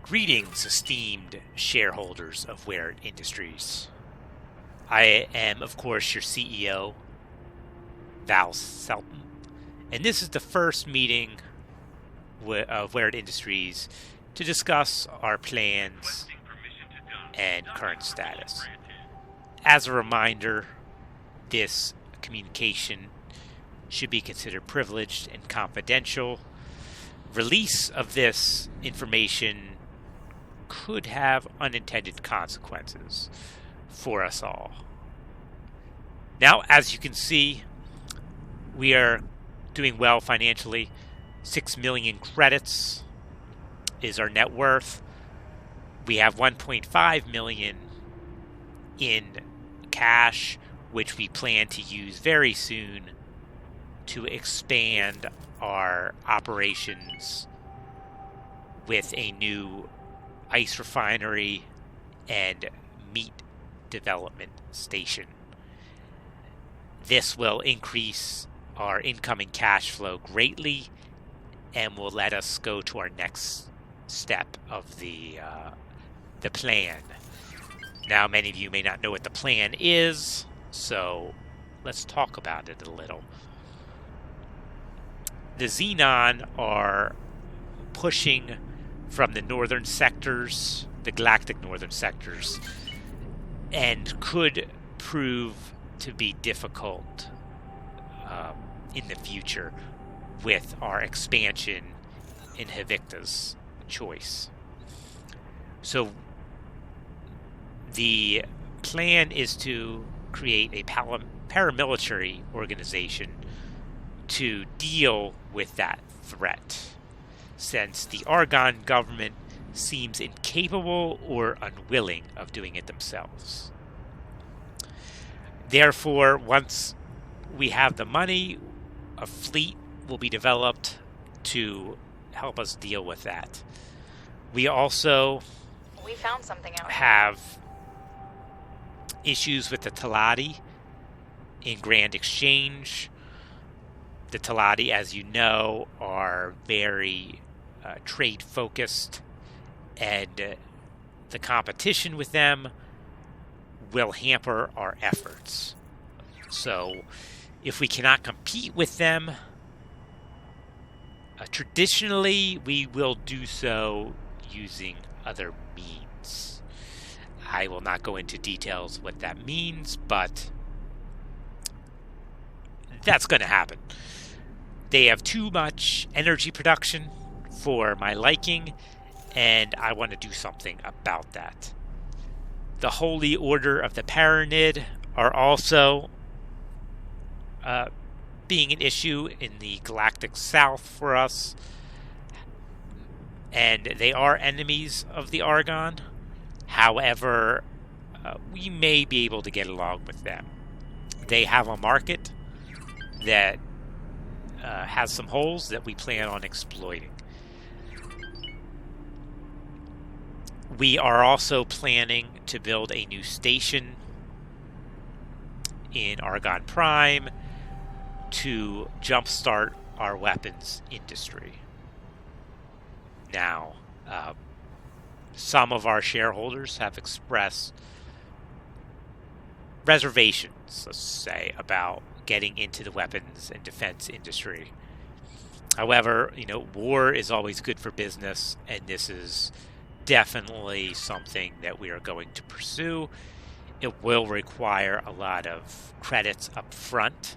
Greetings, esteemed shareholders of Werit Industries. I am, of course, your CEO, Val Selton, and this is the first meeting of Werit Industries to discuss our plans and current status. As a reminder, this communication should be considered privileged and confidential. Release of this information could have unintended consequences for us all. Now, as you can see, we are doing well financially. 6 million credits is our net worth. We have 1.5 million in cash, which we plan to use very soon to expand our operations with a new ice refinery and meat development station. This will increase our incoming cash flow greatly and will let us go to our next step of the plan. Now, many of you may not know what the plan is, so let's talk about it a little. The Xenon are pushing from the northern sectors, the galactic northern sectors, and could prove to be difficult in the future with our expansion in Havicta's choice. So the plan is to create a paramilitary organization to deal with that threat, since the Argon government seems incapable or unwilling of doing it themselves. Therefore, once we have the money, a fleet will be developed to help us deal with that. We also found something out have issues with the Talati in Grand Exchange. The Talati, as you know, are very trade-focused, and the competition with them will hamper our efforts. So, if we cannot compete with them, traditionally we will do so using other means. I will not go into details what that means, but that's going to happen. They have too much energy production for my liking, and I want to do something about that. The Holy Order of the Paranid are also being an issue in the galactic south for us, and they are enemies of the Argon. However, we may be able to get along with them. They have a market that has some holes that we plan on exploiting. We are also planning to build a new station in Argon Prime to jumpstart our weapons industry. Now, some of our shareholders have expressed reservations, let's say, about getting into the weapons and defense industry. However, war is always good for business, and this is definitely something that we are going to pursue. It will require a lot of credits up front,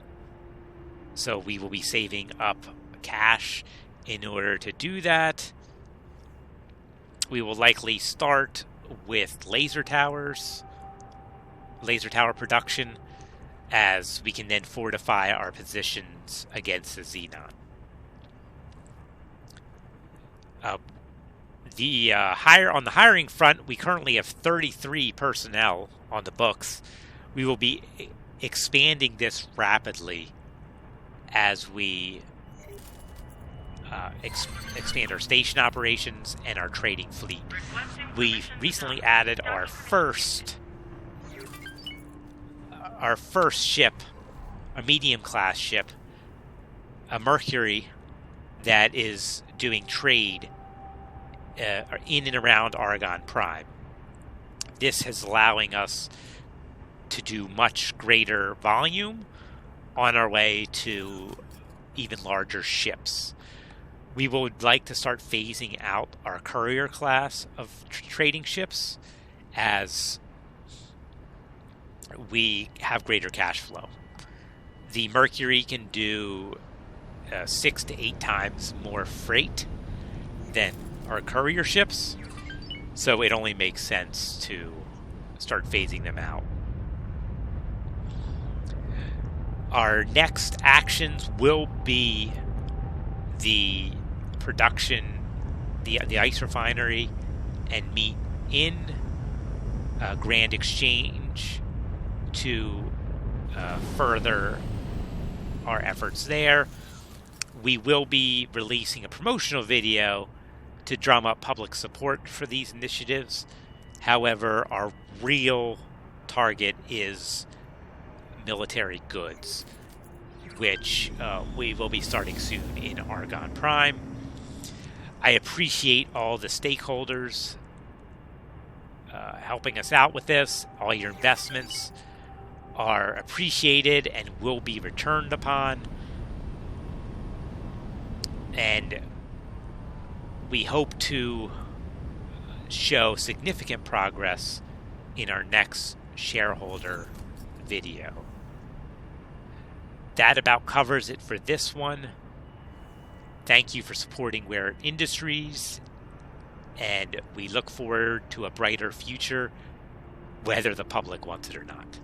so we will be saving up cash in order to do that. We will likely start with laser tower production, as we can then fortify our positions against the Xenon. On the hiring front, we currently have 33 personnel on the books. We will be expanding this rapidly as we expand our station operations and our trading fleet. We recently added our first ship, a medium-class ship, a Mercury, that is doing trade in and around Argon Prime. This is allowing us to do much greater volume on our way to even larger ships. We would like to start phasing out our courier class of trading ships as we have greater cash flow. The Mercury can do 6 to 8 times more freight than our courier ships, so it only makes sense to start phasing them out. Our next actions will be the production, the ice refinery, and meet in Grand Exchange to further our efforts there. We will be releasing a promotional video to drum up public support for these initiatives. However, our real target is military goods, which we will be starting soon in Argon Prime. I appreciate all the stakeholders helping us out with this. All your investments are appreciated and will be returned upon. And we hope to show significant progress in our next shareholder video. That about covers it for this one. Thank you for supporting Werit Industries, and we look forward to a brighter future, whether the public wants it or not.